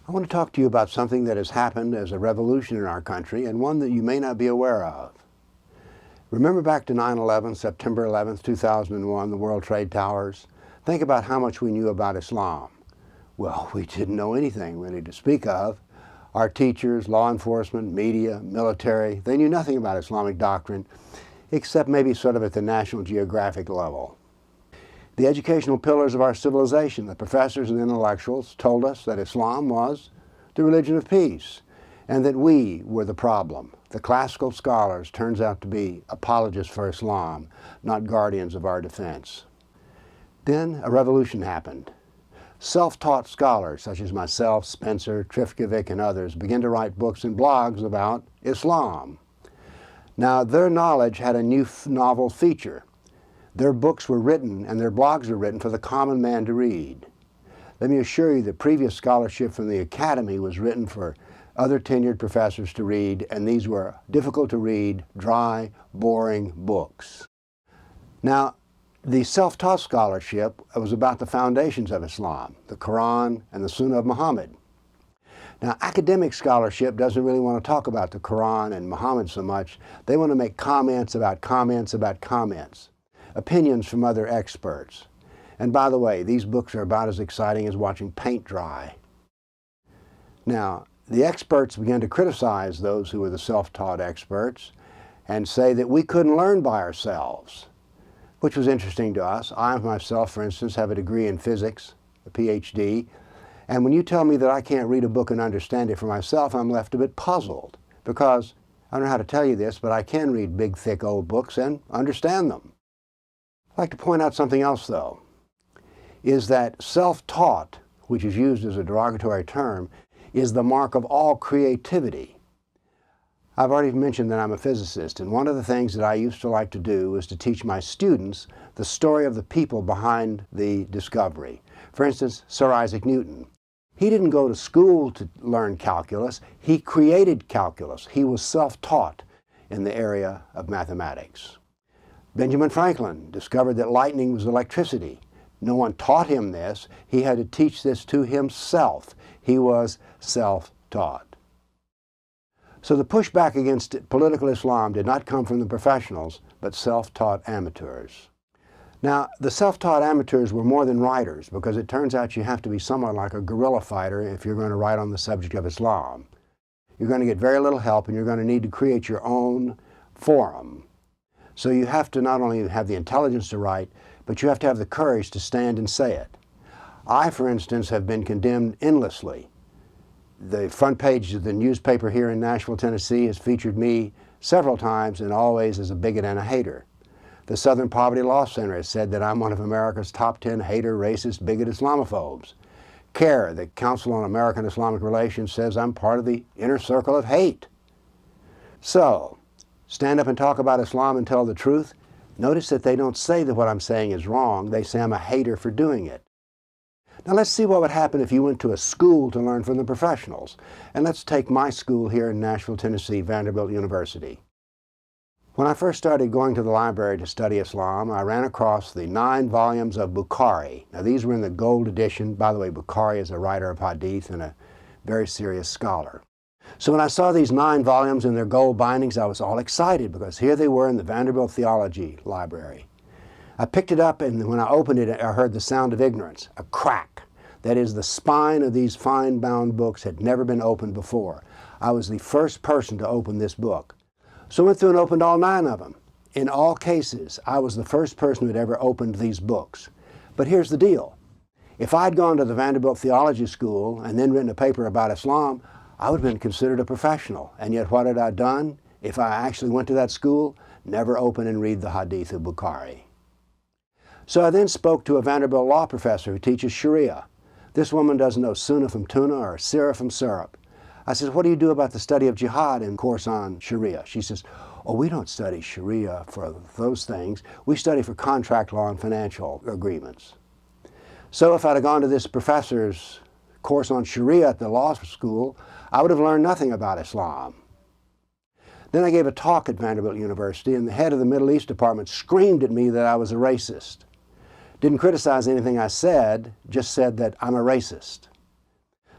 I want to talk to you about something that has happened as a revolution in our country and one that you may not be aware of. Remember back to 9/11, September 11th, 2001, the World Trade Towers? Think about how much we knew about Islam. Well, we didn't know anything really to speak of. Our teachers, law enforcement, media, military, they knew nothing about Islamic doctrine, except maybe sort of at the National Geographic level. The educational pillars of our civilization, the professors and intellectuals, told us that Islam was the religion of peace and that we were the problem. The classical scholars turns out to be apologists for Islam, not guardians of our defense. Then a revolution happened. Self-taught scholars such as myself, Spencer, Trifkovic, and others began to write books and blogs about Islam. Now, their knowledge had a new novel feature. Their books were written and their blogs were written for the common man to read. Let me assure you that previous scholarship from the academy was written for other tenured professors to read, and these were difficult to read, dry, boring books. Now, the self-taught scholarship was about the foundations of Islam, the Quran and the Sunnah of Muhammad. Now, academic scholarship doesn't really want to talk about the Quran and Muhammad so much. They want to make comments about comments about comments. Opinions from other experts. And by the way, these books are about as exciting as watching paint dry. Now, the experts began to criticize those who were the self-taught experts and say that we couldn't learn by ourselves, which was interesting to us. I myself, for instance, have a degree in physics, a PhD, and when you tell me that I can't read a book and understand it for myself, I'm left a bit puzzled, because I don't know how to tell you this, but I can read big, thick, old books and understand them. I'd like to point out something else, though, is that self-taught, which is used as a derogatory term, is the mark of all creativity. I've already mentioned that I'm a physicist, and one of the things that I used to like to do was to teach my students the story of the people behind the discovery. For instance, Sir Isaac Newton. He didn't go to school to learn calculus. He created calculus. He was self-taught in the area of mathematics. Benjamin Franklin discovered that lightning was electricity. No one taught him this. He had to teach this to himself. He was self-taught. So the pushback against political Islam did not come from the professionals, but self-taught amateurs. Now, the self-taught amateurs were more than writers, because it turns out you have to be somewhat like a guerrilla fighter if you're going to write on the subject of Islam. You're going to get very little help, and you're going to need to create your own forum. So you have to not only have the intelligence to write, but you have to have the courage to stand and say it. I, for instance, have been condemned endlessly. The front page of the newspaper here in Nashville, Tennessee has featured me several times, and always as a bigot and a hater. The Southern Poverty Law Center has said that I'm one of America's top 10 hater, racist, bigot Islamophobes. CAIR, the Council on American Islamic Relations, says I'm part of the inner circle of hate. So, stand up and talk about Islam and tell the truth. Notice that they don't say that what I'm saying is wrong. They say I'm a hater for doing it. Now let's see what would happen if you went to a school to learn from the professionals. And let's take my school here in Nashville, Tennessee, Vanderbilt University. When I first started going to the library to study Islam, I ran across the 9 volumes of Bukhari. Now these were in the gold edition. By the way, Bukhari is a writer of hadith and a very serious scholar. So when I saw these 9 volumes in their gold bindings, I was all excited, because here they were in the Vanderbilt Theology Library. I picked it up, and when I opened it, I heard the sound of ignorance, a crack. That is, the spine of these fine-bound books had never been opened before. I was the first person to open this book. So I went through and opened all 9 of them. In all cases, I was the first person who had ever opened these books. But here's the deal. If I'd gone to the Vanderbilt Theology School and then written a paper about Islam, I would have been considered a professional. And yet what had I done? If I actually went to that school, never open and read the Hadith of Bukhari. So I then spoke to a Vanderbilt law professor who teaches Sharia. This woman doesn't know Sunnah from Tuna or Sirah from syrup. I said, what do you do about the study of jihad in course on Sharia? She says, oh, we don't study Sharia for those things. We study for contract law and financial agreements. So if I'd have gone to this professor's course on Sharia at the law school, I would have learned nothing about Islam. Then I gave a talk at Vanderbilt University, and the head of the Middle East department screamed at me that I was a racist. Didn't criticize anything I said, just said that I'm a racist.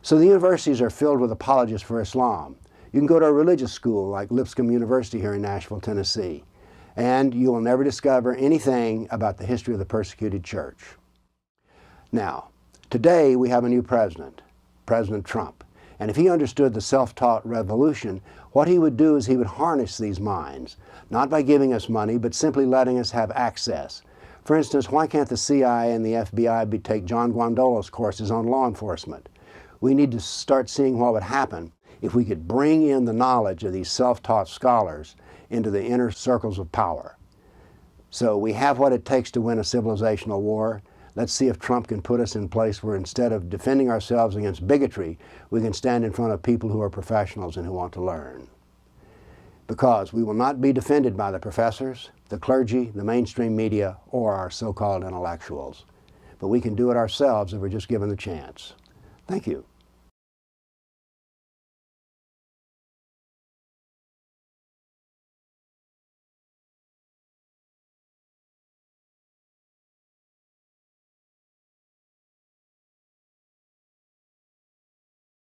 So the universities are filled with apologists for Islam. You can go to a religious school like Lipscomb University here in Nashville, Tennessee, and you will never discover anything about the history of the persecuted church. Now, today we have a new president, President Trump. And if he understood the self-taught revolution, what he would do is he would harness these minds, not by giving us money, but simply letting us have access. For instance, why can't the CIA and the FBI take John Guandolo's courses on law enforcement? We need to start seeing what would happen if we could bring in the knowledge of these self-taught scholars into the inner circles of power. So we have what it takes to win a civilizational war. Let's see if Trump can put us in place where instead of defending ourselves against bigotry, we can stand in front of people who are professionals and who want to learn. Because we will not be defended by the professors, the clergy, the mainstream media, or our so-called intellectuals. But we can do it ourselves if we're just given the chance. Thank you.